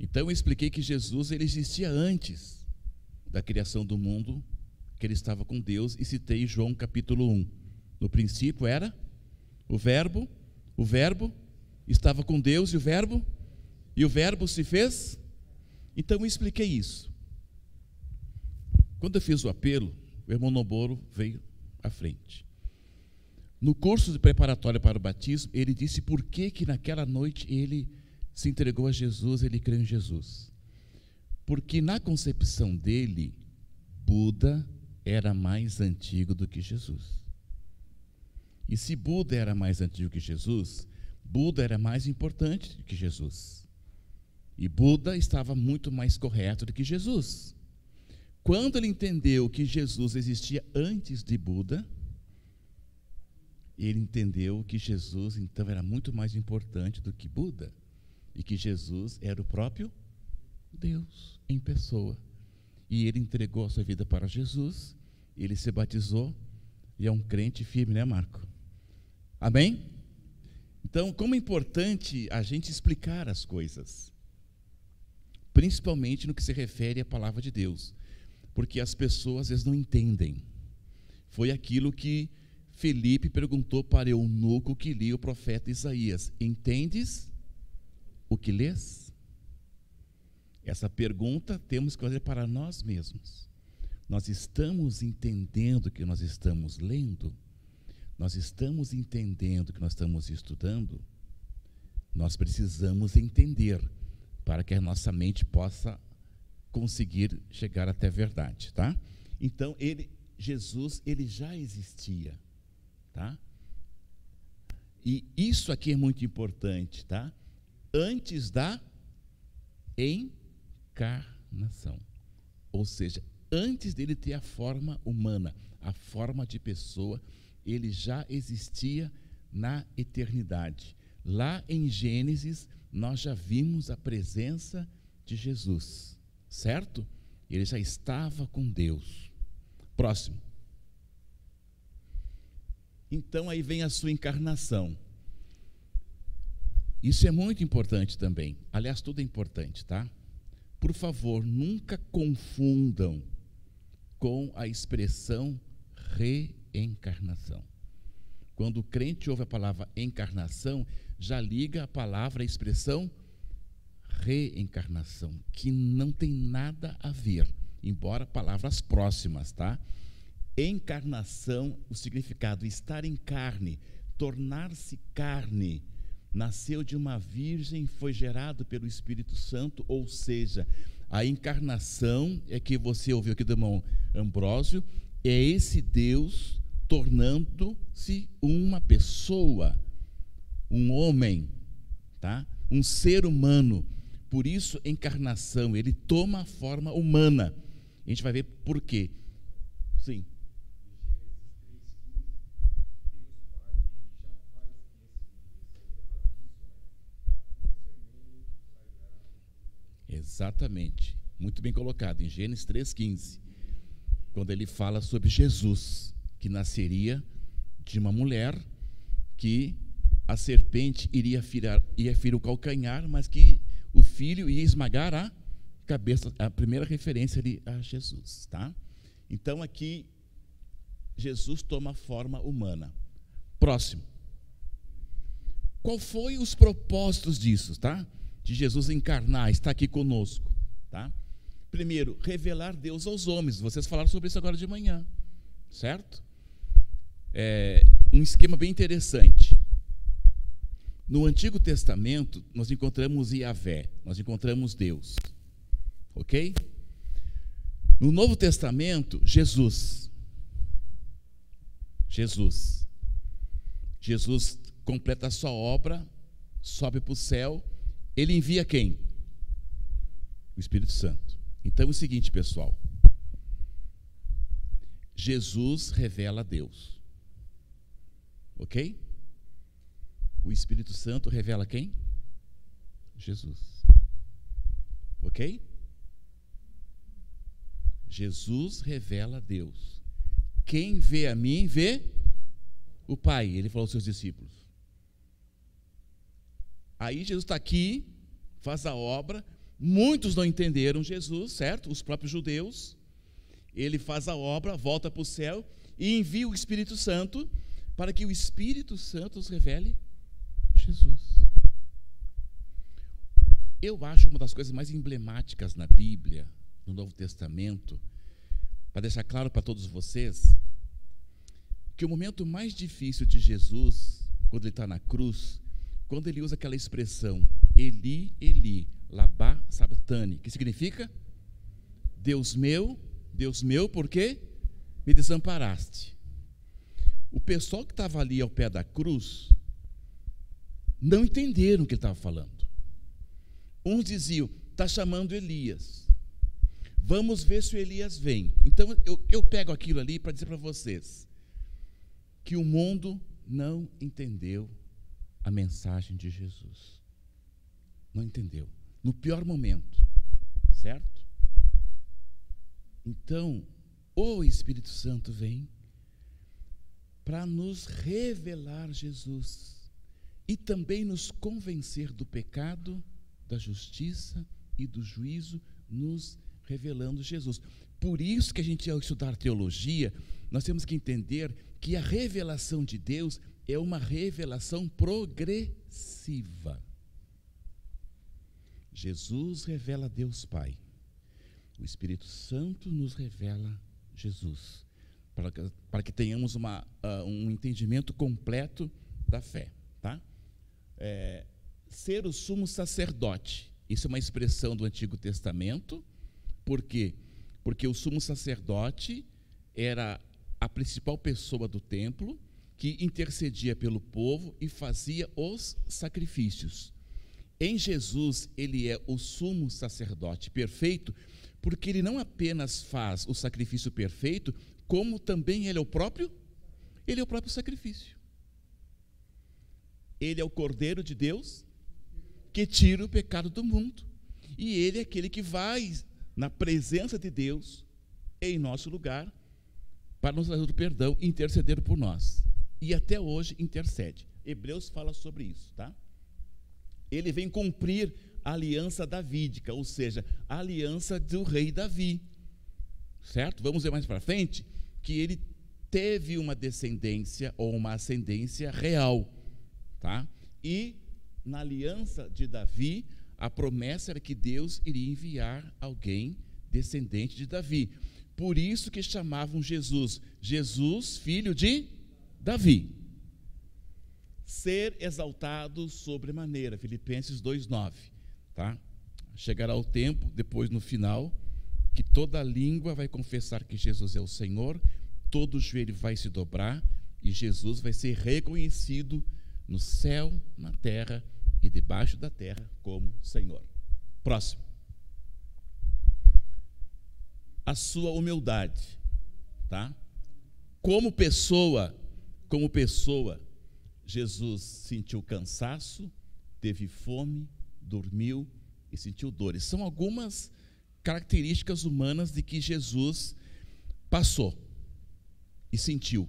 Então eu expliquei que Jesus ele existia antes da criação do mundo, que ele estava com Deus, e citei João capítulo 1. No princípio era o Verbo estava com Deus, e o Verbo se fez. Então eu expliquei isso. Quando eu fiz o apelo, o irmão Noboro veio à frente. No curso de preparatório para o batismo, ele disse por que naquela noite ele se entregou a Jesus, ele creu em Jesus. Porque na concepção dele, Buda era mais antigo do que Jesus. E se Buda era mais antigo que Jesus, Buda era mais importante do que Jesus. E Buda estava muito mais correto do que Jesus. Quando ele entendeu que Jesus existia antes de Buda, ele entendeu que Jesus, então, era muito mais importante do que Buda. E que Jesus era o próprio Deus em pessoa. E ele entregou a sua vida para Jesus, ele se batizou, e é um crente firme, né, Marco? Amém? Então, como é importante a gente explicar as coisas, principalmente no que se refere à palavra de Deus, porque as pessoas às vezes não entendem. Foi aquilo que Felipe perguntou para eunuco que lia o profeta Isaías: entendes o que lês? Essa pergunta temos que fazer para nós mesmos. Nós estamos entendendo o que nós estamos lendo? Nós estamos entendendo o que nós estamos estudando? Nós precisamos entender para que a nossa mente possa conseguir chegar até a verdade, tá? Então, Jesus, ele já existia, tá? E isso aqui é muito importante, tá? Antes da encarnação, ou seja, antes dele ter a forma humana, a forma de pessoa, ele já existia na eternidade. Lá em Gênesis, nós já vimos a presença de Jesus, certo? Ele já estava com Deus. Próximo. Então aí vem a sua encarnação. Isso é muito importante também. Aliás, tudo é importante, tá? Por favor, nunca confundam com a expressão reencarnação. Quando o crente ouve a palavra encarnação, já liga a palavra, a expressão reencarnação, que não tem nada a ver, embora palavras próximas, tá? Encarnação, o significado estar em carne, tornar-se carne, nasceu de uma virgem, foi gerado pelo Espírito Santo, ou seja, a encarnação é que você ouviu aqui do irmão Ambrósio, é esse Deus tornando-se uma pessoa, um homem, tá? Um ser humano. Por isso, encarnação, ele toma a forma humana. A gente vai ver por quê. Sim. Exatamente, muito bem colocado, em Gênesis 3,15, quando ele fala sobre Jesus, que nasceria de uma mulher, que a serpente ia ferir o calcanhar, mas que o filho ia esmagar a cabeça, a primeira referência ali a Jesus, tá? Então aqui, Jesus toma forma humana. Próximo. Qual foi os propósitos disso, tá? De Jesus encarnar, está aqui conosco, tá? Primeiro, revelar Deus aos homens. Vocês falaram sobre isso agora de manhã, certo? É um esquema bem interessante. No Antigo Testamento, nós encontramos Yahvé, nós encontramos Deus, ok? No Novo Testamento, Jesus completa a sua obra, sobe para o céu. Ele envia quem? O Espírito Santo. Então é o seguinte, pessoal. Jesus revela Deus. Ok? O Espírito Santo revela quem? Jesus. Ok? Jesus revela Deus. Quem vê a mim, vê o Pai. Ele falou aos seus discípulos. Aí Jesus está aqui, faz a obra, Muitos não entenderam Jesus, certo? Os próprios judeus. Ele faz a obra, volta para o céu e envia o Espírito Santo para que o Espírito Santo nos revele Jesus. Eu acho uma das coisas mais emblemáticas na Bíblia, no Novo Testamento, para deixar claro para todos vocês, que o momento mais difícil de Jesus, quando ele está na cruz, quando ele usa aquela expressão, Eli, Eli, lama sabachthani, que significa, Deus meu, por que me desamparaste? O pessoal que estava ali ao pé da cruz, não entenderam o que ele estava falando. Uns diziam, está chamando Elias, vamos ver se o Elias vem. Então eu pego aquilo ali para dizer para vocês, que o mundo não entendeu a mensagem de Jesus. Não entendeu. No pior momento, certo? Então, o Espírito Santo vem para nos revelar Jesus e também nos convencer do pecado, da justiça e do juízo, nos revelando Jesus. Por isso que a gente, ao estudar teologia, nós temos que entender que a revelação de Deus é uma revelação progressiva. Jesus revela Deus Pai. O Espírito Santo nos revela Jesus, para que tenhamos um entendimento completo da fé. Tá? Ser o sumo sacerdote, isso é uma expressão do Antigo Testamento. Por quê? Porque o sumo sacerdote era a principal pessoa do templo, que intercedia pelo povo e fazia os sacrifícios. Em Jesus, ele é o sumo sacerdote perfeito, porque ele não apenas faz o sacrifício perfeito, como também ele é o próprio sacrifício. Ele é o Cordeiro de Deus que tira o pecado do mundo. E ele é aquele que vai na presença de Deus em nosso lugar para nos dar o perdão e interceder por nós. E até hoje intercede. Hebreus fala sobre isso, tá? Ele vem cumprir a aliança davídica, ou seja, a aliança do rei Davi, certo? Vamos ver mais para frente que ele teve uma descendência ou uma ascendência real, tá? E na aliança de Davi, a promessa era que Deus iria enviar alguém descendente de Davi. Por isso que chamavam Jesus, filho de Davi. Ser exaltado sobremaneira, Filipenses 2:9, tá? Chegará o tempo, depois no final, que toda língua vai confessar que Jesus é o Senhor, todo joelho vai se dobrar e Jesus vai ser reconhecido no céu, na terra e debaixo da terra como Senhor. Próximo. A sua humildade, tá? Como pessoa, Jesus sentiu cansaço, teve fome, dormiu e sentiu dores. São algumas características humanas de que Jesus passou e sentiu,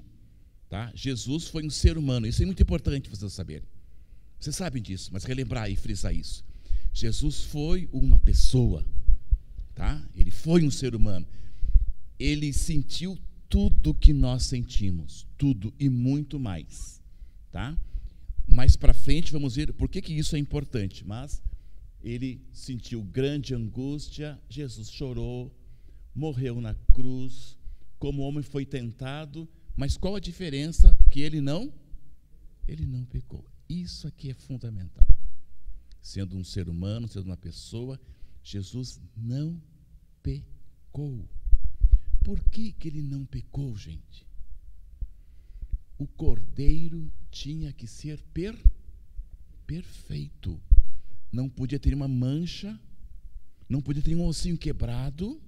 tá? Jesus foi um ser humano, isso é muito importante vocês saberem. Vocês sabem disso, mas relembrar e frisar isso. Jesus foi uma pessoa, tá? Ele foi um ser humano. Ele sentiu tudo que nós sentimos, tudo e muito mais, tá? Mais para frente vamos ver por que isso é importante, mas ele sentiu grande angústia, Jesus chorou, morreu na cruz, como homem foi tentado, mas qual a diferença? Que ele não pecou. Isso aqui é fundamental. Sendo um ser humano, sendo uma pessoa, Jesus não pecou. Por que ele não pecou, gente? O cordeiro tinha que ser perfeito. Não podia ter uma mancha, não podia ter um ossinho quebrado.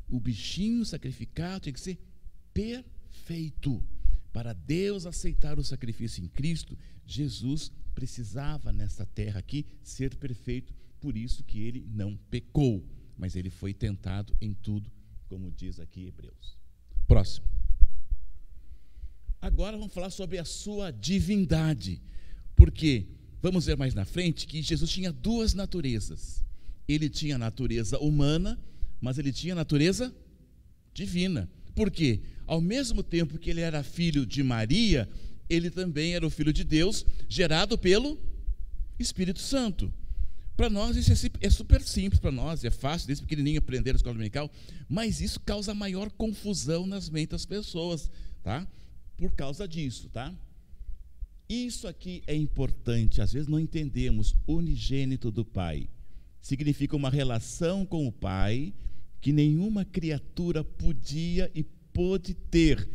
O bichinho sacrificado tinha que ser perfeito. Para Deus aceitar o sacrifício em Cristo, Jesus precisava nessa terra aqui ser perfeito. Por isso que ele não pecou, mas ele foi tentado em tudo, como diz aqui Hebreus. Próximo. Agora vamos falar sobre a sua divindade, porque vamos ver mais na frente que Jesus tinha duas naturezas. Ele tinha natureza humana, mas ele tinha natureza divina. Por quê? Ao mesmo tempo que ele era filho de Maria, ele também era o Filho de Deus, gerado pelo Espírito Santo. Para nós isso é super simples, para nós é fácil, desde pequenininho aprender na escola dominical, mas isso causa maior confusão nas mentes das pessoas, tá? Por causa disso, tá? Isso aqui é importante, às vezes não entendemos. Unigênito do Pai significa uma relação com o Pai que nenhuma criatura podia e pôde ter.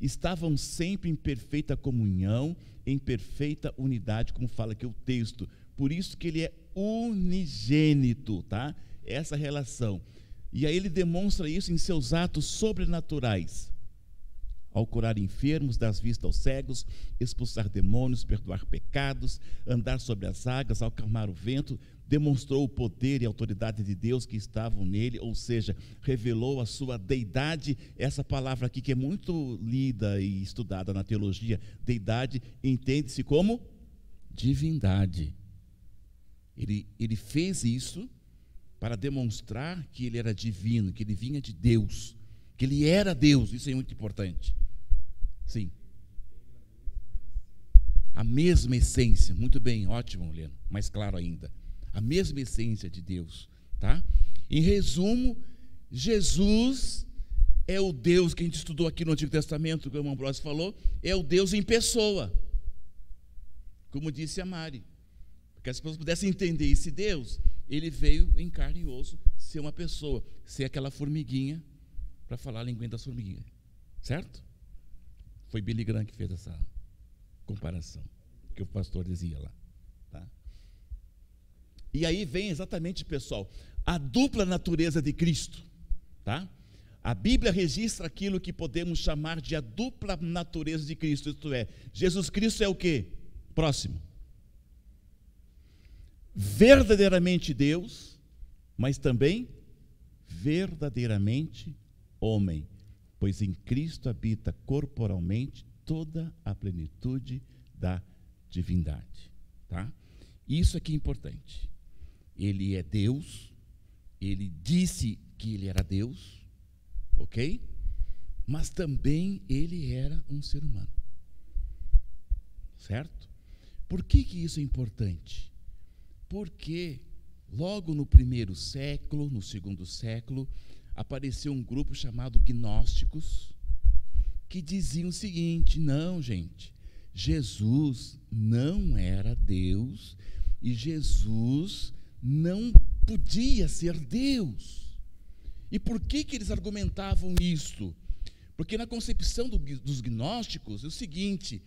Estavam sempre em perfeita comunhão, em perfeita unidade, como fala aqui o texto. Por isso que ele é unigênito, tá? Essa relação. E aí ele demonstra isso em seus atos sobrenaturais. Ao curar enfermos, dar vista aos cegos, expulsar demônios, perdoar pecados, andar sobre as águas, acalmar o vento, demonstrou o poder e a autoridade de Deus que estavam nele, ou seja, revelou a sua deidade. Essa palavra aqui que é muito lida e estudada na teologia, deidade, entende-se como divindade. Ele fez isso para demonstrar que ele era divino, que ele vinha de Deus, que ele era Deus. Isso é muito importante. Sim. A mesma essência, muito bem, ótimo, Leno, mais claro ainda. A mesma essência de Deus, tá? Em resumo, Jesus é o Deus que a gente estudou aqui no Antigo Testamento, como o Ambrosio falou, é o Deus em pessoa. Como disse a Mari, para que as pessoas pudessem entender esse Deus, ele veio em carne e osso, ser uma pessoa, ser aquela formiguinha, para falar a linguinha das formiguinhas, certo? Foi Billy Graham que fez essa comparação, que o pastor dizia lá, tá? E aí vem exatamente, pessoal, a dupla natureza de Cristo, tá? A Bíblia registra aquilo que podemos chamar de a dupla natureza de Cristo, isto é, Jesus Cristo é o quê? Próximo. Verdadeiramente Deus, mas também verdadeiramente homem, pois em Cristo habita corporalmente toda a plenitude da divindade, tá? Isso aqui é importante. Ele é Deus, ele disse que ele era Deus, ok? Mas também ele era um ser humano, certo? Por que isso é importante? Porque logo no primeiro século, no segundo século, apareceu um grupo chamado gnósticos, que diziam o seguinte: não, gente, Jesus não era Deus e Jesus não podia ser Deus. E por que eles argumentavam isso? Porque na concepção dos gnósticos é o seguinte: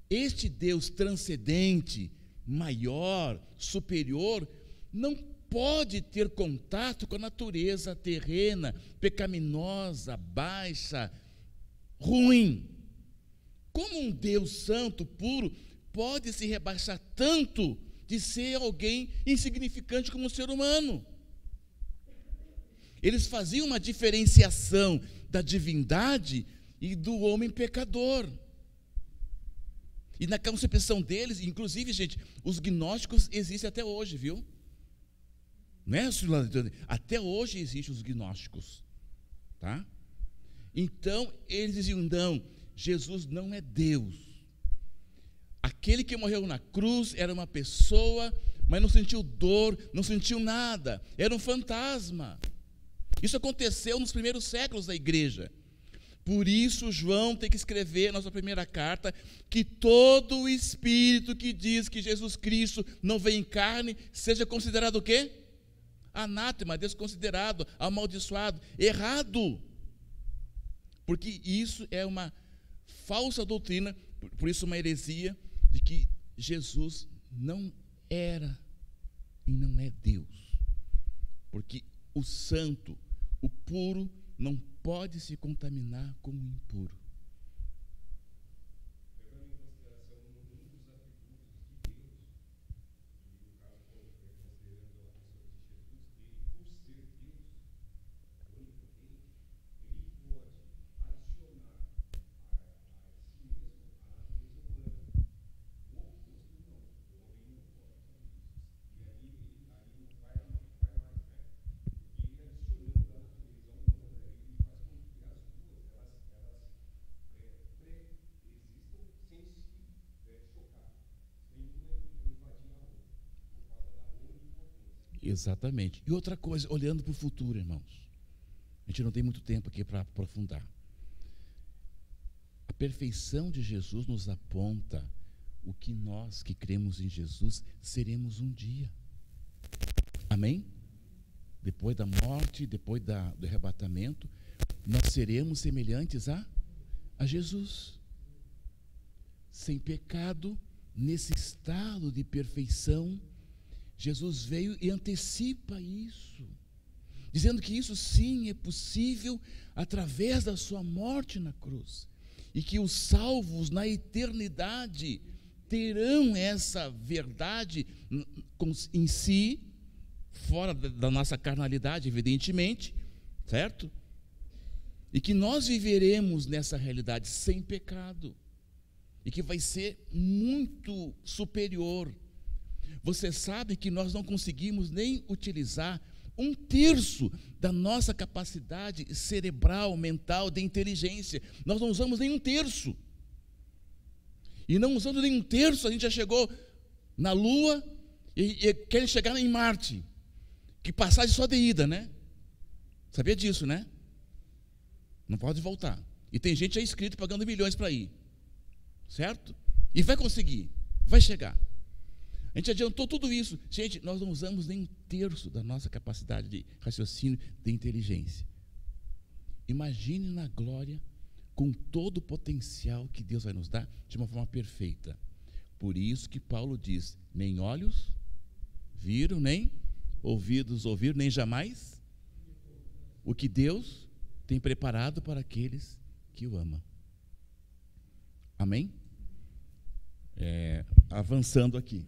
este Deus transcendente, maior, superior, não pode ter contato com a natureza terrena, pecaminosa, baixa, ruim. Como um Deus santo, puro, pode se rebaixar tanto de ser alguém insignificante como um ser humano? Eles faziam uma diferenciação da divindade e do homem pecador. E na concepção deles, inclusive, gente, os gnósticos existem até hoje, viu? Não é? Até hoje existem os gnósticos, tá? Então, eles diziam: não, Jesus não é Deus. Aquele que morreu na cruz era uma pessoa, mas não sentiu dor, não sentiu nada, era um fantasma. Isso aconteceu nos primeiros séculos da igreja. Por isso, João tem que escrever na sua primeira carta que todo o espírito que diz que Jesus Cristo não veio em carne seja considerado o quê? Anátema, desconsiderado, amaldiçoado, errado. Porque isso é uma falsa doutrina, por isso uma heresia, de que Jesus não era e não é Deus. Porque o santo, o puro, não pode se contaminar com o impuro. Levando em consideração um dos atributos de Deus, no caso, considerando a pessoa de Jesus, ele, por ser Deus, o único Deus, ele pode adicionar a si mesmo a natureza humana. O oposto não, o homem não pode fazer isso. E ali não vai mais, né? Exatamente. E outra coisa, olhando para o futuro, irmãos. A gente não tem muito tempo aqui para aprofundar. A perfeição de Jesus nos aponta o que nós que cremos em Jesus seremos um dia. Amém? Depois da morte, depois do arrebatamento, nós seremos semelhantes a Jesus. Sem pecado, nesse estado de perfeição, Jesus veio e antecipa isso, dizendo que isso sim é possível através da sua morte na cruz, e que os salvos na eternidade terão essa verdade em si, fora da nossa carnalidade, evidentemente, certo? E que nós viveremos nessa realidade sem pecado, e que vai ser muito superior. Você sabe que nós não conseguimos nem utilizar 1/3 da nossa capacidade cerebral, mental, de inteligência. Nós não usamos nem 1/3. E não usando nem 1/3, a gente já chegou na Lua e quer chegar em Marte. Que passagem só de ida, né? Sabia disso, né? Não pode voltar. E tem gente já inscrito pagando milhões para ir. Certo? E vai conseguir, vai chegar. A gente adiantou tudo isso. Gente, nós não usamos nem 1/3 da nossa capacidade de raciocínio, de inteligência. Imagine na glória, com todo o potencial que Deus vai nos dar, de uma forma perfeita. Por isso que Paulo diz, nem olhos viram, nem ouvidos ouviram, nem jamais o que Deus tem preparado para aqueles que o amam. Amém? Avançando aqui.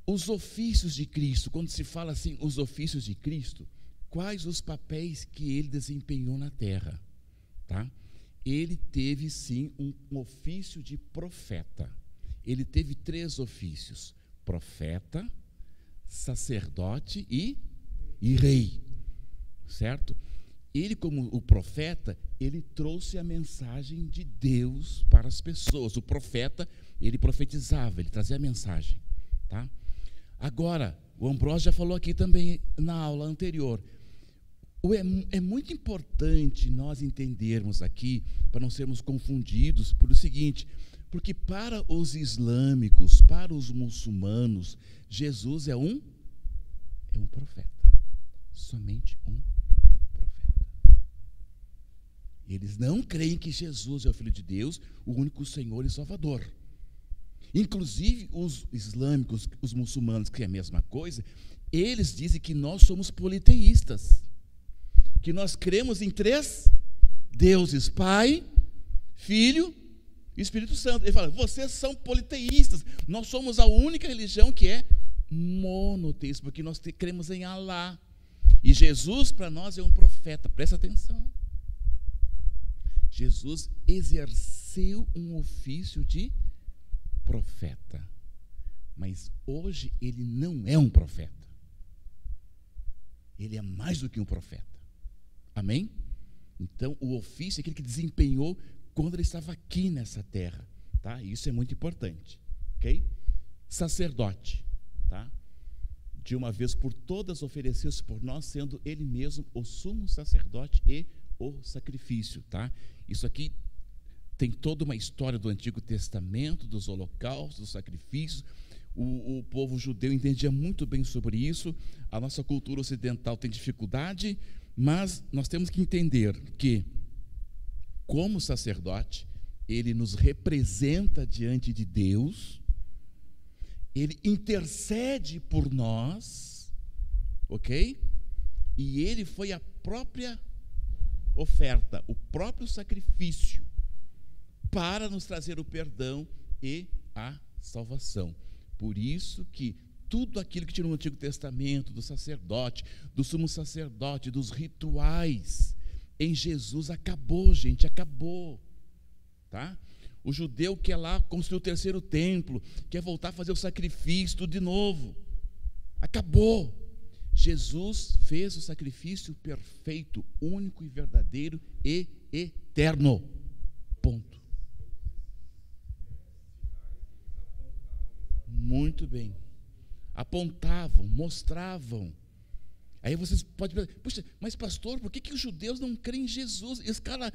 Os ofícios de Cristo, quando se fala assim, os ofícios de Cristo, quais os papéis que ele desempenhou na terra? Tá? Ele teve sim um ofício de profeta. Ele teve 3 ofícios: profeta, sacerdote e rei. Certo? Ele, como o profeta, ele trouxe a mensagem de Deus para as pessoas. O profeta, ele profetizava, ele trazia a mensagem. Tá? Agora, o Ambrósio já falou aqui também na aula anterior. É muito importante nós entendermos aqui, para não sermos confundidos, por o seguinte, porque para os islâmicos, para os muçulmanos, Jesus é um profeta. Somente um profeta. Eles não creem que Jesus é o Filho de Deus, o único Senhor e Salvador. Inclusive, os islâmicos, os muçulmanos, que é a mesma coisa, eles dizem que nós somos politeístas, que nós cremos em 3 deuses, Pai, Filho e Espírito Santo. Ele fala, vocês são politeístas, nós somos a única religião que é monoteísta, porque nós cremos em Alá. E Jesus para nós é um profeta, presta atenção. Jesus exerceu um ofício de profeta, mas hoje ele não é um profeta. Ele é mais do que um profeta. Amém? Então, o ofício é aquele que desempenhou quando ele estava aqui nessa terra, tá? Isso é muito importante, ok? Sacerdote, tá? De uma vez por todas ofereceu-se por nós, sendo ele mesmo o sumo sacerdote e o sacrifício, tá? Isso aqui tem toda uma história do Antigo Testamento, dos holocaustos, dos sacrifícios. O povo judeu entendia muito bem sobre isso. A nossa cultura ocidental tem dificuldade, mas nós temos que entender que, como sacerdote, ele nos representa diante de Deus, ele intercede por nós, ok? E ele foi a própria oferta, o próprio sacrifício, para nos trazer o perdão e a salvação. Por isso que tudo aquilo que tinha no Antigo Testamento, do sacerdote, do sumo sacerdote, dos rituais, em Jesus acabou, gente, acabou. Tá? O judeu quer lá construir o 3º templo, quer voltar a fazer o sacrifício, tudo de novo. Acabou. Jesus fez o sacrifício perfeito, único e verdadeiro e eterno. Ponto. Muito bem. apontavam, mostravam. Aí vocês podem pensar, puxa, mas pastor, por que os judeus não creem em Jesus? Esse cara,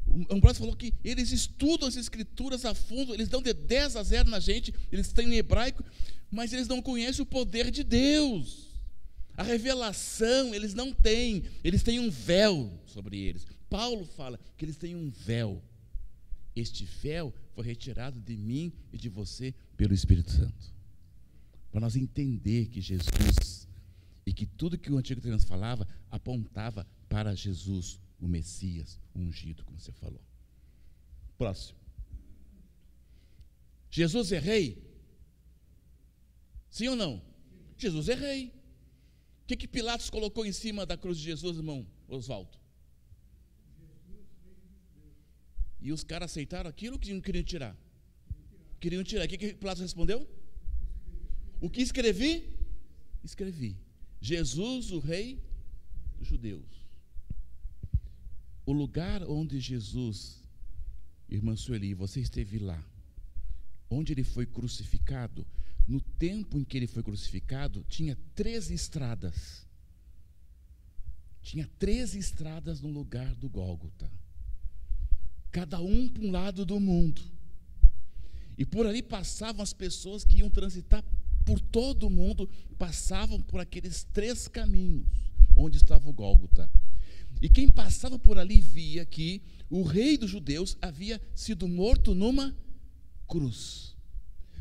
um brother falou que eles estudam as escrituras a fundo, eles dão de 10 a 0 na gente, eles têm em hebraico, mas eles não conhecem o poder de Deus. A revelação eles não têm, eles têm um véu sobre eles. Paulo fala que eles têm um véu. Este véu foi retirado de mim e de você pelo Espírito Santo. Para nós entender que Jesus, e que tudo que o Antigo Testamento falava, apontava para Jesus, o Messias, o ungido, como você falou. Próximo. Jesus é rei? Sim ou não? Jesus é rei. O que Pilatos colocou em cima da cruz de Jesus, irmão Oswaldo? E os caras aceitaram aquilo que não queriam tirar? Queriam tirar. O que Pilatos respondeu? O que escrevi? Escrevi. Jesus, o rei dos judeus. O lugar onde Jesus, irmã Sueli, você esteve lá, onde ele foi crucificado, no tempo em que ele foi crucificado, tinha 13 estradas. Tinha 13 estradas no lugar do Gólgota. Cada um para um lado do mundo. E por ali passavam as pessoas que iam transitar por todo o mundo, passavam por aqueles 3 caminhos, onde estava o Gólgota. E quem passava por ali via que o rei dos judeus havia sido morto numa cruz.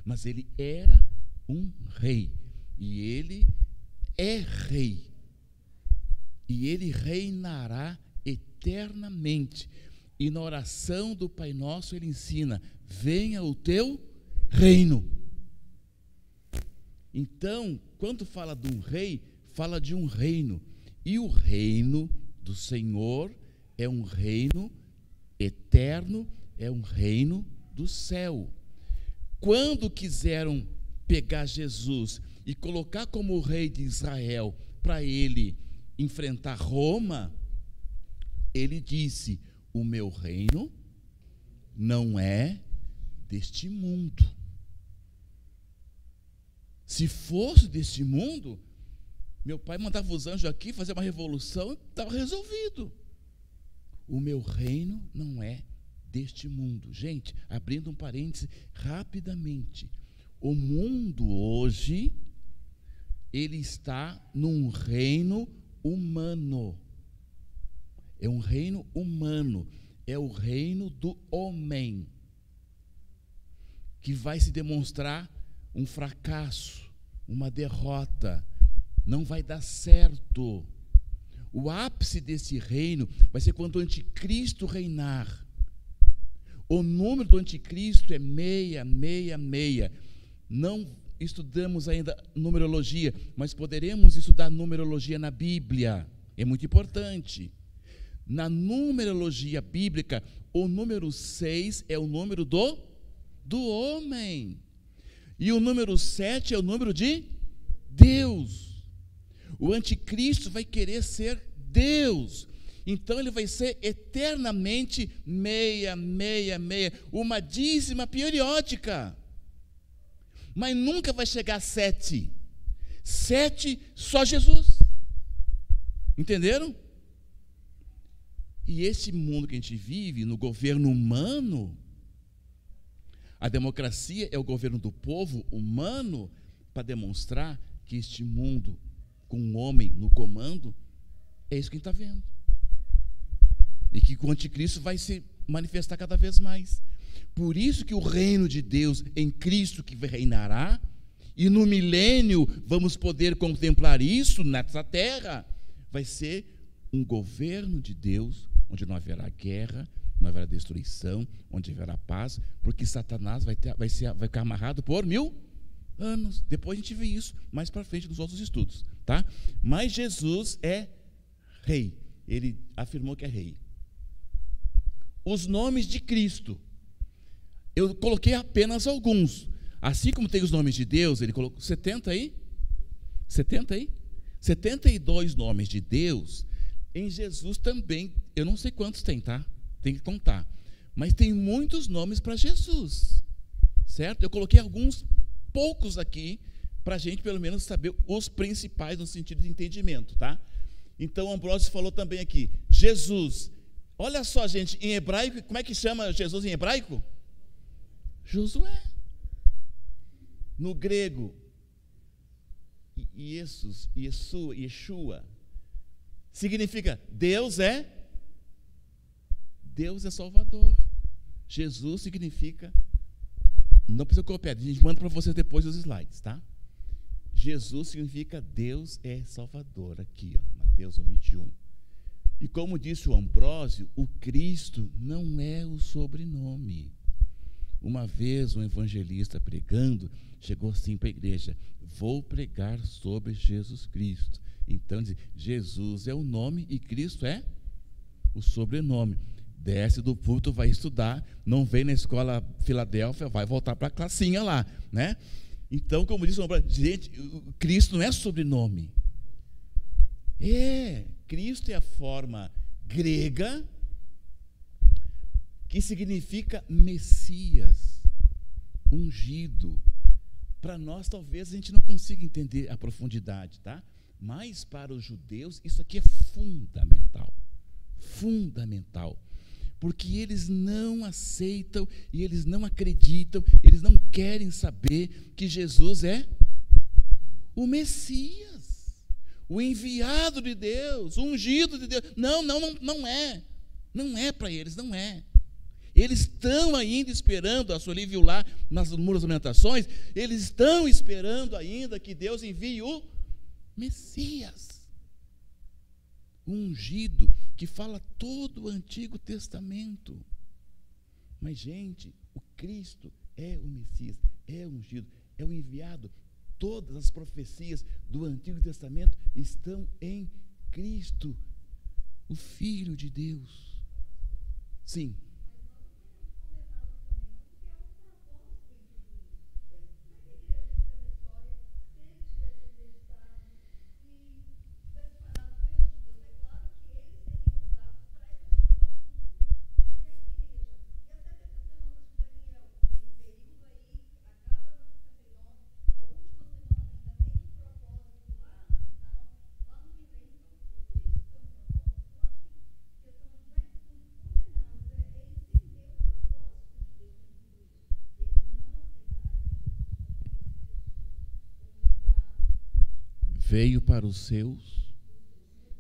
Mas ele era um rei. E ele é rei. E ele reinará eternamente. E na oração do Pai Nosso ele ensina: venha o teu reino. Então, quando fala de um rei, fala de um reino. E o reino do Senhor é um reino eterno, é um reino do céu. Quando quiseram pegar Jesus e colocar como rei de Israel para ele enfrentar Roma, ele disse: o meu reino não é deste mundo. Se fosse deste mundo, meu pai mandava os anjos aqui fazer uma revolução e estava resolvido. O meu reino não é deste mundo. Gente, abrindo um parêntese rapidamente, o mundo hoje, ele está num reino humano. É um reino humano, é o reino do homem, que vai se demonstrar um fracasso, uma derrota, não vai dar certo. O ápice desse reino vai ser quando o anticristo reinar. O número do anticristo é 666. Não estudamos ainda numerologia, mas poderemos estudar numerologia na Bíblia. É muito importante. Na numerologia bíblica, o número 6 é o número do homem. E o número 7 é o número de Deus. O anticristo vai querer ser Deus. Então ele vai ser eternamente 666, uma dízima periódica. Mas nunca vai chegar a 7. 7 só Jesus. Entenderam? E esse mundo que a gente vive, no governo humano, a democracia é o governo do povo humano, para demonstrar que este mundo, com um homem no comando, é isso que a gente está vendo. E que o anticristo vai se manifestar cada vez mais. Por isso que o reino de Deus em Cristo que reinará, e no milênio vamos poder contemplar isso nessa terra, vai ser um governo de Deus, onde não haverá guerra, não haverá destruição, onde haverá paz, porque Satanás vai ficar amarrado por 1000 anos. Depois a gente vê isso mais para frente nos outros estudos, tá? Mas Jesus é rei. Ele afirmou que é rei. Os nomes de Cristo, eu coloquei apenas alguns. Assim como tem os nomes de Deus, ele colocou 70 aí? 70 aí? 72 nomes de Deus. Em Jesus também, eu não sei quantos tem, tá? Tem que contar. Mas tem muitos nomes para Jesus, certo? Eu coloquei alguns poucos aqui para a gente pelo menos saber os principais no sentido de entendimento, tá? Então Ambrósio falou também aqui, Jesus, olha só gente, em hebraico, como é que chama Jesus em hebraico? Josué. No grego, Yeshua, significa Deus é Salvador. Jesus significa, não precisa copiar, a gente manda para vocês depois os slides, tá? Jesus significa Deus é Salvador, aqui, ó, Mateus 1:21. E como disse o Ambrósio, o Cristo não é o sobrenome. Uma vez um evangelista pregando, chegou assim para a igreja, vou pregar sobre Jesus Cristo. Então diz, Jesus é o nome e Cristo é o sobrenome. Desce do púlpito, vai estudar, não vem na escola Filadélfia, vai voltar para a classinha lá, né? Então, como disse o Ambrósio, gente, Cristo não é sobrenome. Cristo é a forma grega que significa Messias, ungido. Para nós, talvez, a gente não consiga entender a profundidade, tá? Mas para os judeus, isso aqui é fundamental. Fundamental. Porque eles não aceitam e eles não acreditam, eles não querem saber que Jesus é o Messias, o enviado de Deus, o ungido de Deus. Não é. Não é para eles, não é. Eles estão ainda esperando, a Sueli viu lá nas Muras das Lamentações, eles estão esperando ainda que Deus envie o Messias, o ungido, que fala todo o Antigo Testamento. Mas, gente, o Cristo é o Messias, é o ungido, é o enviado. Todas as profecias do Antigo Testamento estão em Cristo, o Filho de Deus. Sim. Veio para os seus,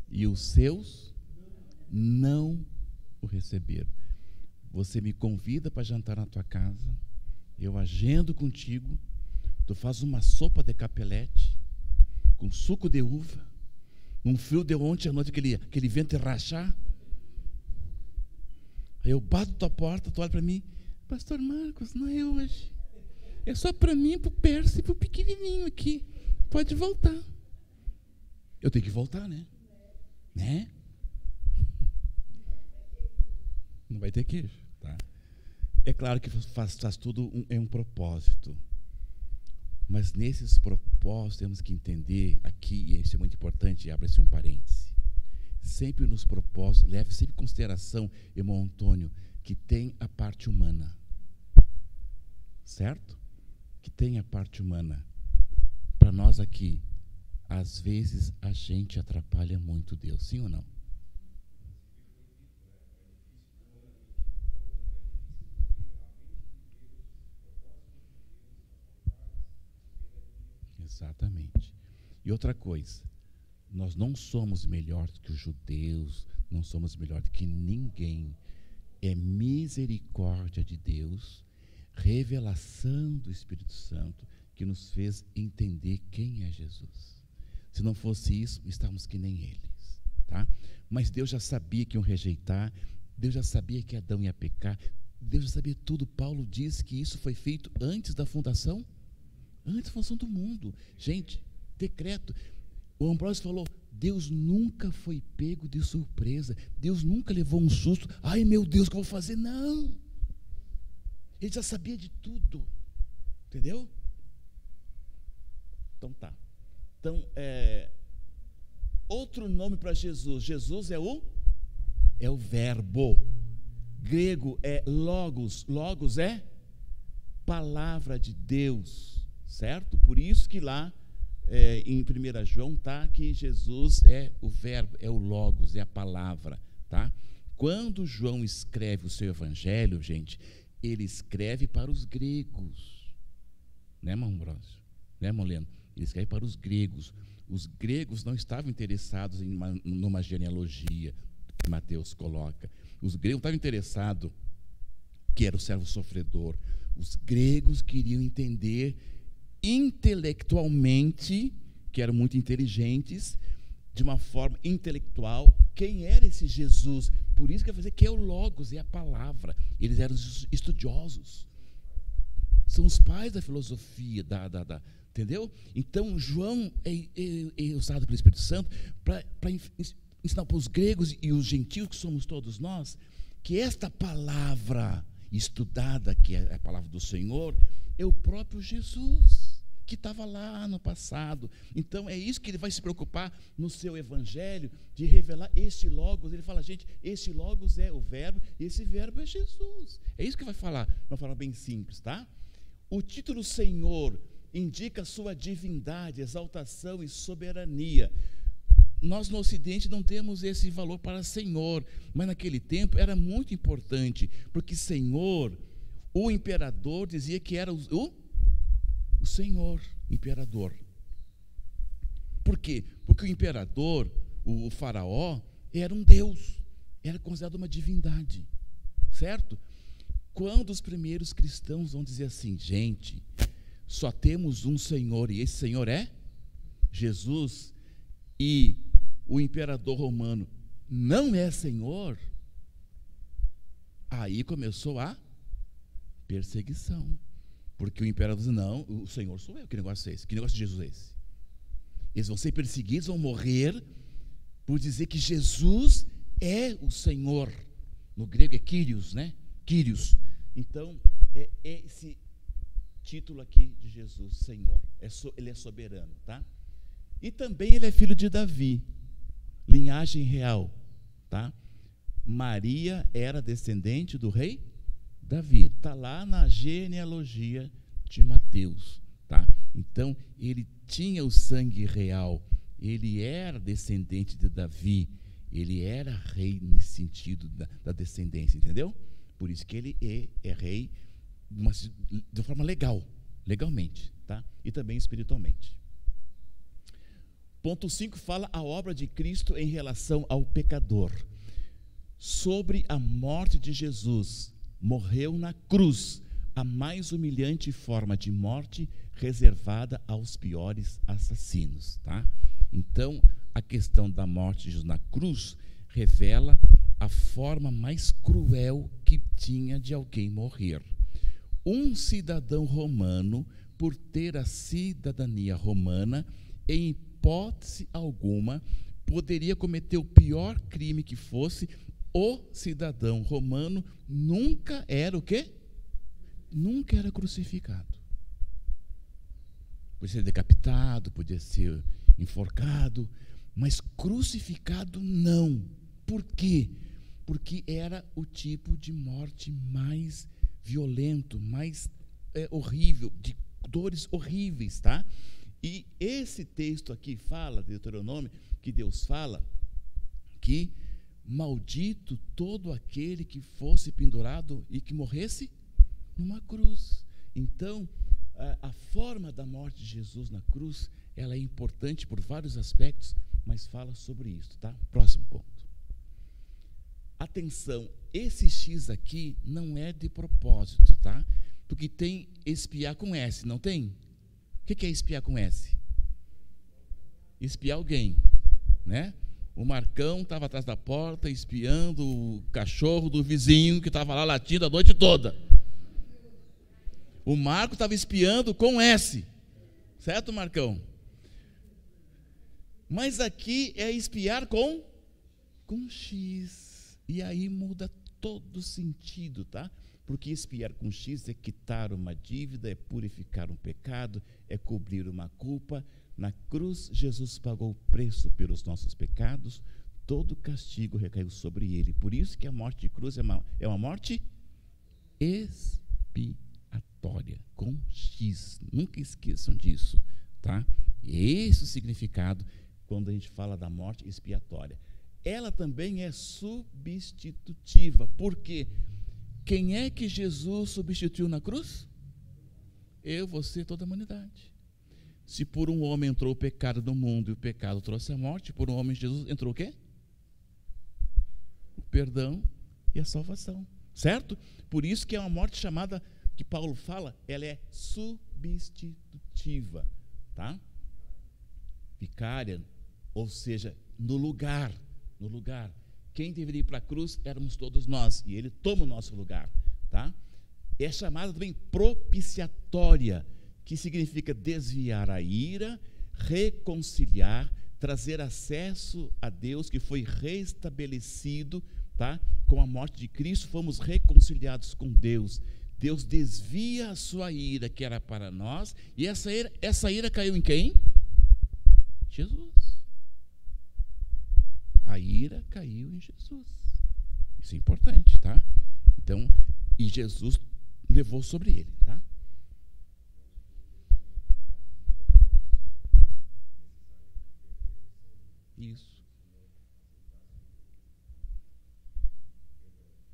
e os seus não o receberam. Você me convida para jantar na tua casa, eu agendo contigo, tu faz uma sopa de capelete, com suco de uva, um frio de ontem à noite, aquele vento rachar. Aí eu bato tua porta, tu olha para mim, pastor Marcos, não é hoje, é só para mim, para o Percy e para o pequenininho aqui, pode voltar. Eu tenho que voltar, né? Não vai ter queijo, tá? É claro que faz tudo é um propósito. Mas nesses propósitos temos que entender aqui, e isso é muito importante, abre-se um parêntese. Sempre nos propósitos, leve sempre em consideração, irmão Antônio, que tem a parte humana. Certo? Que tem a parte humana. Para nós aqui, às vezes a gente atrapalha muito Deus, sim ou não? Exatamente. E outra coisa, nós não somos melhores que os judeus, não somos melhores que ninguém. É misericórdia de Deus, revelação do Espírito Santo, que nos fez entender quem é Jesus. Se não fosse isso, estávamos que nem eles, tá? Mas Deus já sabia que iam rejeitar, Deus já sabia que Adão ia pecar, Deus já sabia tudo. Paulo diz que isso foi feito antes da fundação do mundo. Gente, decreto. O Ambrósio falou, Deus nunca foi pego de surpresa, Deus nunca levou um susto, ai meu Deus, o que eu vou fazer? Não, ele já sabia de tudo, entendeu? Então tá. Então, outro nome para Jesus. Jesus é o verbo. Grego é logos. Logos é palavra de Deus, certo? Por isso que lá em 1 João está que Jesus é o verbo, é o logos, é a palavra, tá? Quando João escreve o seu evangelho, gente, ele escreve para os gregos, né, irmão Ambrosio? Né, irmão Leno? Ele escreve para os gregos. Os gregos não estavam interessados numa genealogia que Mateus coloca. Os gregos estavam interessados que era o servo sofredor. Os gregos queriam entender intelectualmente, que eram muito inteligentes, de uma forma intelectual, quem era esse Jesus. Por isso que eu vou dizer que é o Logos, é a palavra. Eles eram estudiosos. São os pais da filosofia, entendeu? Então, João é usado pelo Espírito Santo para ensinar para os gregos e os gentios, que somos todos nós, que esta palavra estudada, que é a palavra do Senhor, é o próprio Jesus, que estava lá no passado. Então, é isso que ele vai se preocupar no seu evangelho, de revelar este Logos. Ele fala, gente, este Logos é o verbo, e esse verbo é Jesus. É isso que vai falar, de uma forma bem simples, tá? O título Senhor indica sua divindade, exaltação e soberania. Nós no Ocidente não temos esse valor para Senhor, mas naquele tempo era muito importante, porque Senhor, o imperador dizia que era o Senhor, imperador. Por quê? Porque o imperador, o faraó, era um Deus, era considerado uma divindade, certo? Quando os primeiros cristãos vão dizer assim, gente, só temos um Senhor, e esse Senhor é Jesus, e o imperador romano não é Senhor, aí começou a perseguição. Porque o imperador diz, não, o Senhor sou eu, que negócio é esse? Que negócio de Jesus é esse? Eles vão ser perseguidos, vão morrer, por dizer que Jesus é o Senhor. No grego é Kyrios, né? Kyrios. Então, é esse título aqui de Jesus, Senhor. Ele é soberano, tá? E também ele é filho de Davi, linhagem real, tá? Maria era descendente do rei Davi, está lá na genealogia de Mateus, tá? Então, ele tinha o sangue real, ele era descendente de Davi, ele era rei nesse sentido da descendência, entendeu? Por isso que ele é rei de forma legalmente, tá? E também espiritualmente. Ponto 5 fala a obra de Cristo em relação ao pecador. Sobre a morte de Jesus, morreu na cruz, a mais humilhante forma de morte reservada aos piores assassinos, tá? Então, a questão da morte de Jesus na cruz revela a forma mais cruel que tinha de alguém morrer. Um cidadão romano, por ter a cidadania romana, em hipótese alguma, poderia cometer o pior crime que fosse. O cidadão romano nunca era o quê? Nunca era crucificado. Podia ser decapitado, podia ser enforcado, mas crucificado não. Por quê? Porque era o tipo de morte mais violento, mais horrível, de dores horríveis, tá? E esse texto aqui fala, Deuteronômio, que Deus fala que maldito todo aquele que fosse pendurado e que morresse numa cruz. Então, a forma da morte de Jesus na cruz, ela é importante por vários aspectos, mas fala sobre isso, tá? Próximo ponto. Atenção, esse X aqui não é de propósito, tá? Porque tem espiar com S, não tem? O que é espiar com S? Espiar alguém, né? O Marcão estava atrás da porta espiando o cachorro do vizinho que estava lá latindo a noite toda. O Marco estava espiando com S. Certo, Marcão? Mas aqui é espiar com X. E aí muda todo o sentido, tá? Porque espiar com X é quitar uma dívida, é purificar um pecado, é cobrir uma culpa. Na cruz, Jesus pagou o preço pelos nossos pecados, todo o castigo recaiu sobre ele. Por isso que a morte de cruz é uma morte expiatória. expiatória, com X. Nunca esqueçam disso, tá? Esse é o significado quando a gente fala da morte expiatória. Ela também é substitutiva. Por quê? Quem é que Jesus substituiu na cruz? Eu, você, toda a humanidade. Se por um homem entrou o pecado no mundo e o pecado trouxe a morte, por um homem Jesus entrou o quê? O perdão e a salvação. Certo? Por isso que é uma morte chamada, que Paulo fala, ela é substitutiva. Tá? Vicária, ou seja, no lugar. No lugar. Quem deveria ir para a cruz éramos todos nós, e ele toma o nosso lugar. Tá? É chamada também propiciatória, que significa desviar a ira, reconciliar, trazer acesso a Deus, que foi restabelecido, tá? Com a morte de Cristo, fomos reconciliados com Deus. Deus desvia a sua ira, que era para nós, e essa ira caiu em quem? Jesus. A ira caiu em Jesus. Isso é importante, tá? Então, e Jesus levou sobre ele, tá? Isso.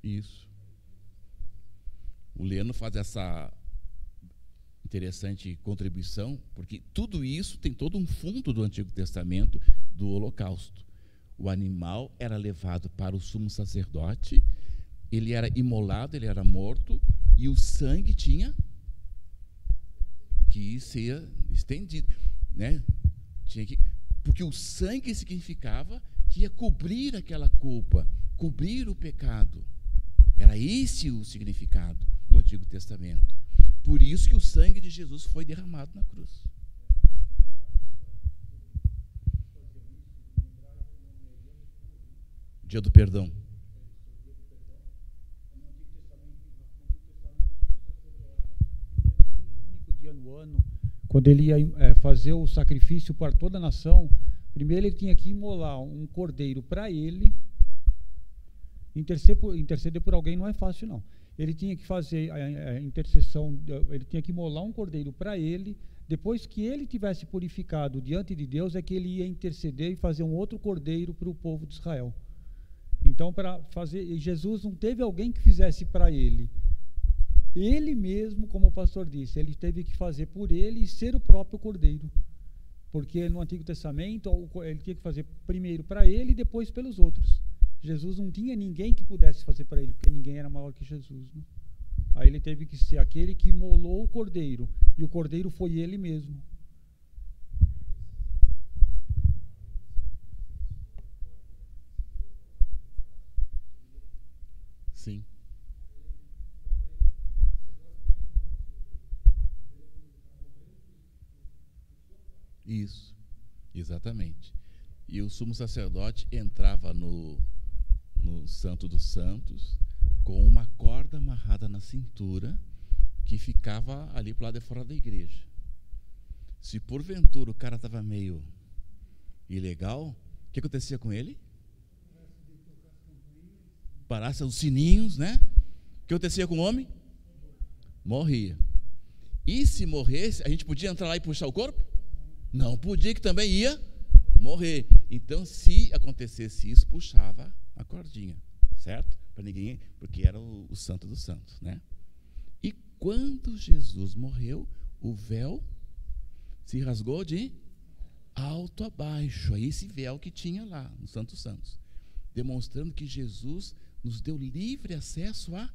Isso. O Leno faz essa interessante contribuição, porque tudo isso tem todo um fundo do Antigo Testamento do Holocausto. O animal era levado para o sumo sacerdote, ele era imolado, ele era morto, e o sangue tinha que ser estendido, né? Porque o sangue significava que ia cobrir aquela culpa, cobrir o pecado. Era esse o significado do Antigo Testamento. Por isso que o sangue de Jesus foi derramado na cruz. Dia do perdão. Único dia no ano, quando ele ia fazer o sacrifício para toda a nação, primeiro ele tinha que imolar um cordeiro para ele. Interceder por alguém não é fácil, não. Ele tinha que fazer a intercessão, ele tinha que imolar um cordeiro para ele. Depois que ele tivesse purificado diante de Deus, é que ele ia interceder e fazer um outro cordeiro para o povo de Israel. Então, para fazer, Jesus não teve alguém que fizesse para ele. Ele mesmo, como o pastor disse, ele teve que fazer por ele e ser o próprio cordeiro. Porque no Antigo Testamento, ele tinha que fazer primeiro para ele e depois pelos outros. Jesus não tinha ninguém que pudesse fazer para ele, porque ninguém era maior que Jesus, né? Aí ele teve que ser aquele que imolou o cordeiro, e o cordeiro foi ele mesmo. Sim. Isso, exatamente. E o sumo sacerdote entrava no Santo dos Santos com uma corda amarrada na cintura que ficava ali para o lado de fora da igreja. Se porventura o cara estava meio ilegal, o que acontecia com ele? Parasse os sininhos, né? O que acontecia com o homem? Morria. E se morresse, a gente podia entrar lá e puxar o corpo? Não podia, que também ia morrer. Então, se acontecesse isso, puxava a cordinha, certo? Para ninguém, porque era o Santo dos Santos, né? E quando Jesus morreu, o véu se rasgou de alto a baixo. É esse véu que tinha lá no Santo dos Santos, demonstrando que Jesus nos deu livre acesso a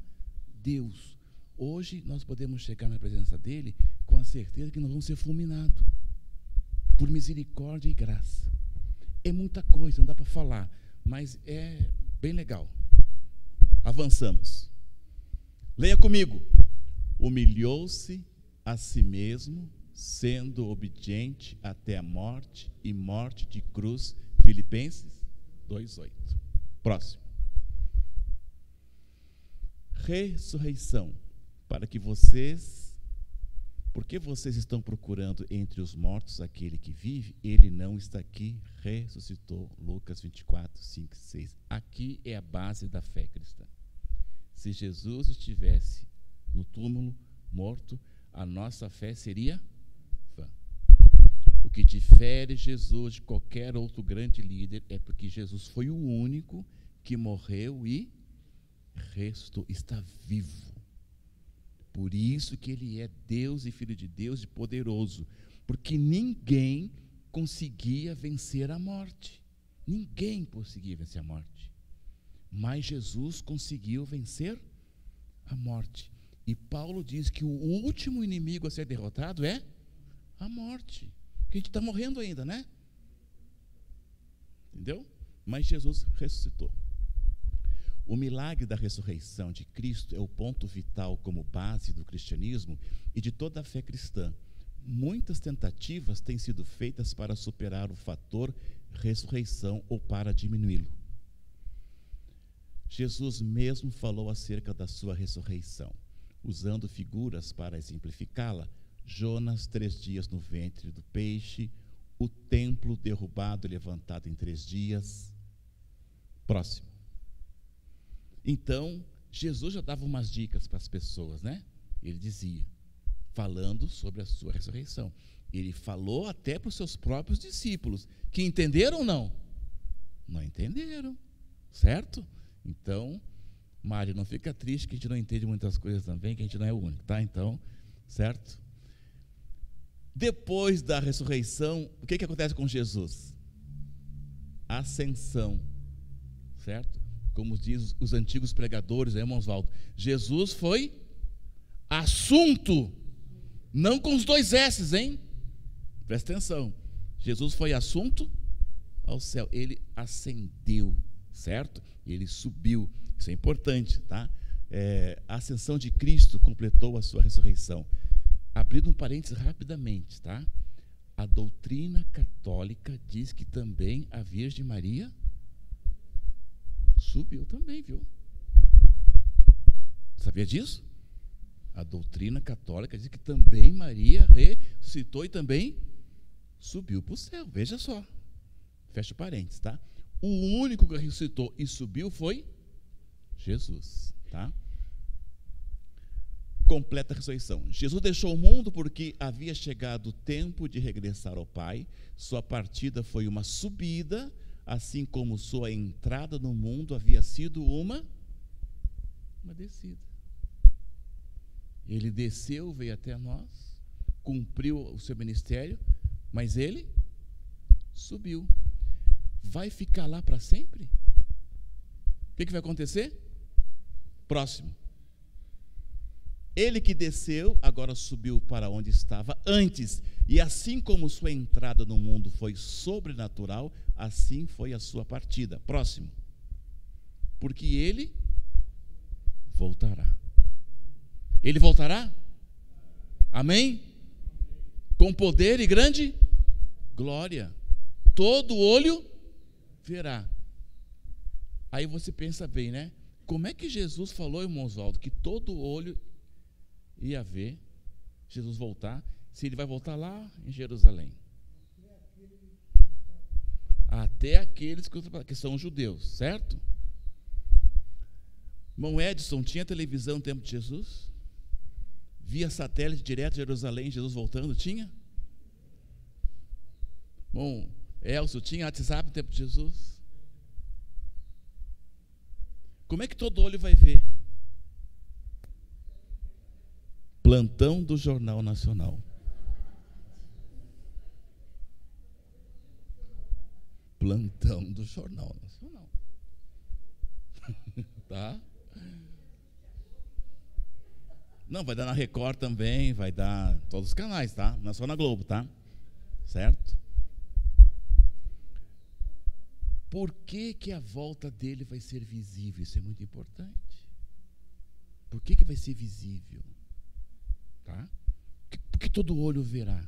Deus. Hoje nós podemos chegar na presença dele com a certeza que nós vamos ser fulminados por misericórdia e graça. É muita coisa, não dá para falar, mas é bem legal. Avançamos. Leia comigo. Humilhou-se a si mesmo, sendo obediente até a morte e morte de cruz. Filipenses 2:8. Próximo. Ressurreição. Para que vocês, porque vocês estão procurando entre os mortos aquele que vive, ele não está aqui, ressuscitou. Lucas 24, 5 e 6. Aqui é a base da fé cristã. Se Jesus estivesse no túmulo, morto, a nossa fé seria vã. O que difere Jesus de qualquer outro grande líder é porque Jesus foi o único que morreu e ressuscitou, está vivo. Por isso que ele é Deus e Filho de Deus e poderoso, porque ninguém conseguia vencer a morte. Ninguém conseguia vencer a morte. Mas Jesus conseguiu vencer a morte. E Paulo diz que o último inimigo a ser derrotado é a morte. Que a gente está morrendo ainda, né? Entendeu? Mas Jesus ressuscitou. O milagre da ressurreição de Cristo é o ponto vital como base do cristianismo e de toda a fé cristã. Muitas tentativas têm sido feitas para superar o fator ressurreição ou para diminuí-lo. Jesus mesmo falou acerca da sua ressurreição, usando figuras para exemplificá-la. Jonas, 3 dias no ventre do peixe, o templo derrubado e levantado em 3 dias. Próximo. Então, Jesus já dava umas dicas para as pessoas, né? Ele dizia, falando sobre a sua ressurreição. Ele falou até para os seus próprios discípulos, que entenderam ou não? Não entenderam, certo? Então, Mário, não fica triste que a gente não entende muitas coisas também, que a gente não é o único, tá? Então, certo? Depois da ressurreição, o que acontece com Jesus? Ascensão, certo? Como diz os antigos pregadores, irmão Oswaldo, Jesus foi assunto, não com os 2 S's, hein? Presta atenção, Jesus foi assunto ao céu, ele ascendeu, certo? Ele subiu, isso é importante, tá? A ascensão de Cristo completou a sua ressurreição. Abrindo um parênteses rapidamente, tá? A doutrina católica diz que também a Virgem Maria subiu também, viu? Sabia disso? A doutrina católica diz que também Maria ressuscitou e também subiu para o céu. Veja só. Fecha parênteses, tá? O único que ressuscitou e subiu foi Jesus, tá? Completa ressurreição. Jesus deixou o mundo porque havia chegado o tempo de regressar ao Pai. Sua partida foi uma subida, assim como sua entrada no mundo havia sido uma descida. Ele desceu, veio até nós, cumpriu o seu ministério, mas ele subiu. Vai ficar lá para sempre? O que vai acontecer? Próximo. Ele que desceu, agora subiu para onde estava antes. E assim como sua entrada no mundo foi sobrenatural, assim foi a sua partida. Próximo. Porque ele voltará. Ele voltará? Amém? Com poder e grande glória. Todo olho verá. Aí você pensa bem, né? Como é que Jesus falou, irmão Oswaldo, que todo olho ia ver Jesus voltar, se ele vai voltar lá em Jerusalém? Até aqueles que são judeus, certo? Irmão Edson, tinha televisão no tempo de Jesus? Via satélite direto de Jerusalém, Jesus voltando? Tinha? Bom, Elcio, tinha WhatsApp no tempo de Jesus? Como é que todo olho vai ver? Plantão do Jornal Nacional. Plantão do Jornal Nacional. Tá? Não, vai dar na Record também, vai dar em todos os canais, tá? Não é só na Globo, tá? Certo? Por que que a volta dele vai ser visível? Isso é muito importante. Por que vai ser visível? Tá? Porque todo olho verá.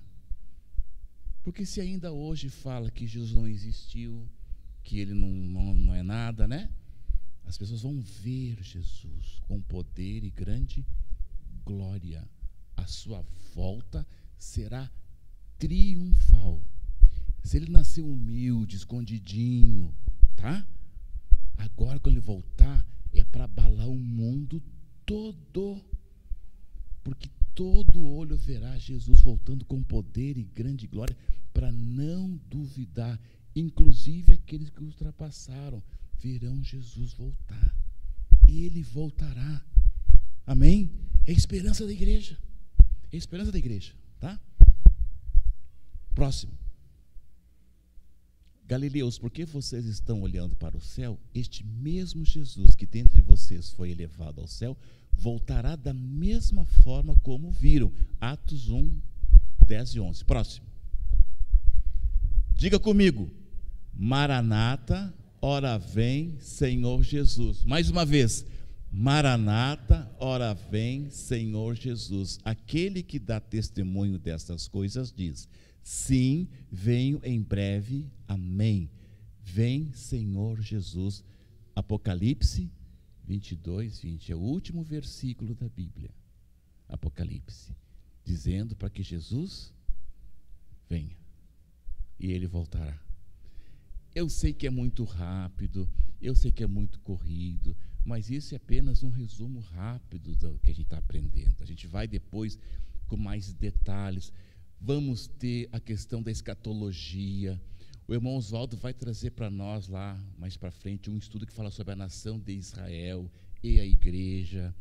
Porque se ainda hoje fala que Jesus não existiu, que ele não é nada, né? As pessoas vão ver Jesus com poder e grande glória. A sua volta será triunfal. Se ele nasceu humilde, escondidinho, tá? Agora quando ele voltar, é para abalar o mundo todo. Porque todo olho verá Jesus voltando com poder e grande glória, para não duvidar. Inclusive aqueles que ultrapassaram verão Jesus voltar. Ele voltará. Amém? É a esperança da igreja. É a esperança da igreja, tá? Próximo. Galileus, por que vocês estão olhando para o céu? Este mesmo Jesus que dentre vocês foi elevado ao céu, voltará da mesma forma como viram. Atos 1, 10 e 11. Próximo. Diga comigo. Maranata, ora vem, Senhor Jesus. Mais uma vez. Maranata, ora vem, Senhor Jesus. Aquele que dá testemunho destas coisas diz: sim, venho em breve. Amém. Vem, Senhor Jesus. Apocalipse 22, 20. É o último versículo da Bíblia. Apocalipse. Dizendo para que Jesus venha. E ele voltará. Eu sei que é muito rápido. Eu sei que é muito corrido. Mas isso é apenas um resumo rápido do que a gente está aprendendo. A gente vai depois com mais detalhes. Vamos ter a questão da escatologia. O irmão Oswaldo vai trazer para nós lá, mais para frente, um estudo que fala sobre a nação de Israel e a igreja.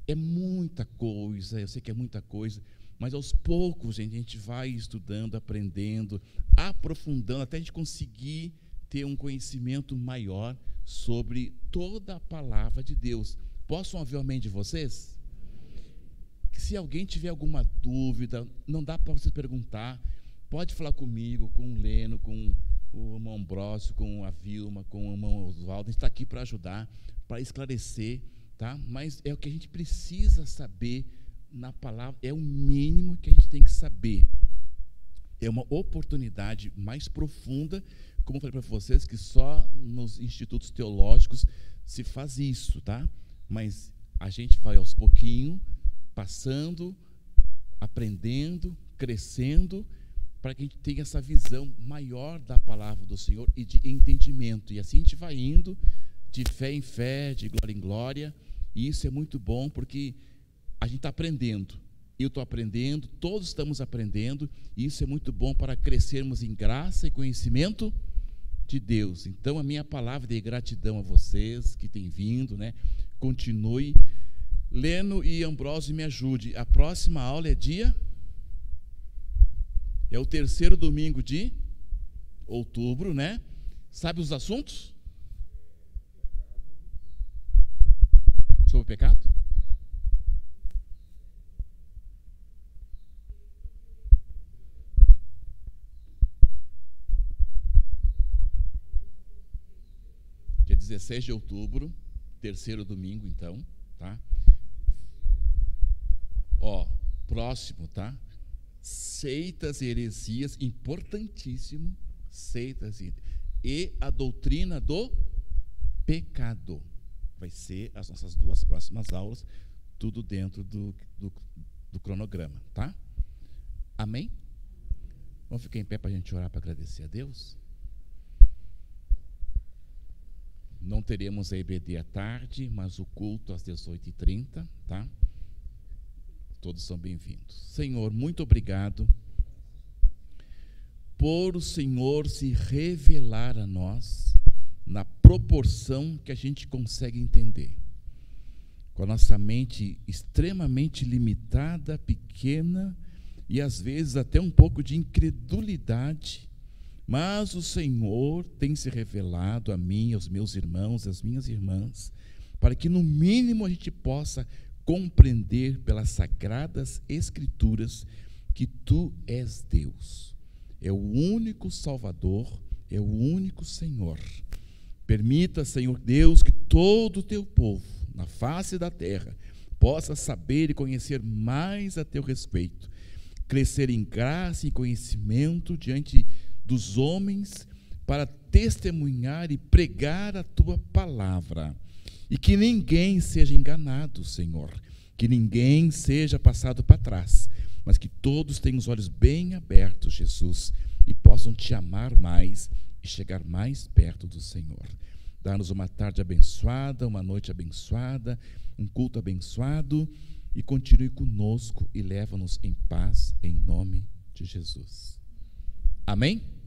É muita coisa, eu sei que é muita coisa, mas aos poucos a gente vai estudando, aprendendo, aprofundando, até a gente conseguir ter um conhecimento maior sobre toda a palavra de Deus. Posso ouvir o amém de vocês? Se alguém tiver alguma dúvida, não dá para você perguntar, pode falar comigo, com o Leno, com o irmão Ambrósio, com a Vilma, com o irmão Oswaldo. A gente está aqui para ajudar, para esclarecer, tá? Mas é o que a gente precisa saber na palavra, é o mínimo que a gente tem que saber. É uma oportunidade mais profunda, como eu falei para vocês, que só nos institutos teológicos se faz isso, tá? Mas a gente vai aos pouquinhos, passando, aprendendo, crescendo, para que a gente tenha essa visão maior da palavra do Senhor e de entendimento. E assim a gente vai indo de fé em fé, de glória em glória, e isso é muito bom, porque a gente está aprendendo. Eu estou aprendendo, todos estamos aprendendo, e isso é muito bom para crescermos em graça e conhecimento de Deus. Então, a minha palavra de gratidão a vocês que têm vindo, né? Continue. Leno e Ambrósio, me ajude. A próxima aula é é o terceiro domingo de outubro, né? Sabe os assuntos? Sobre o pecado? Dia 16 de outubro, terceiro domingo, então, tá? Ó, próximo, tá? Seitas e heresias, importantíssimo, seitas e a doutrina do pecado. Vai ser as nossas duas próximas aulas, tudo dentro do cronograma, tá? Amém? Vamos ficar em pé para a gente orar, para agradecer a Deus? Não teremos a EBD à tarde, mas o culto às 18h30, tá? Todos são bem-vindos. Senhor, muito obrigado por o Senhor se revelar a nós na proporção que a gente consegue entender. Com a nossa mente extremamente limitada, pequena e às vezes até um pouco de incredulidade, mas o Senhor tem se revelado a mim, aos meus irmãos, às minhas irmãs, para que no mínimo a gente possa compreender pelas sagradas escrituras que tu és Deus, é o único Salvador, é o único Senhor. Permita, Senhor Deus, que todo o teu povo na face da terra possa saber e conhecer mais a teu respeito, crescer em graça e conhecimento diante dos homens, para testemunhar e pregar a tua palavra. E que ninguém seja enganado, Senhor, que ninguém seja passado para trás, mas que todos tenham os olhos bem abertos, Jesus, e possam te amar mais e chegar mais perto do Senhor. Dá-nos uma tarde abençoada, uma noite abençoada, um culto abençoado, e continue conosco e leva-nos em paz, em nome de Jesus. Amém?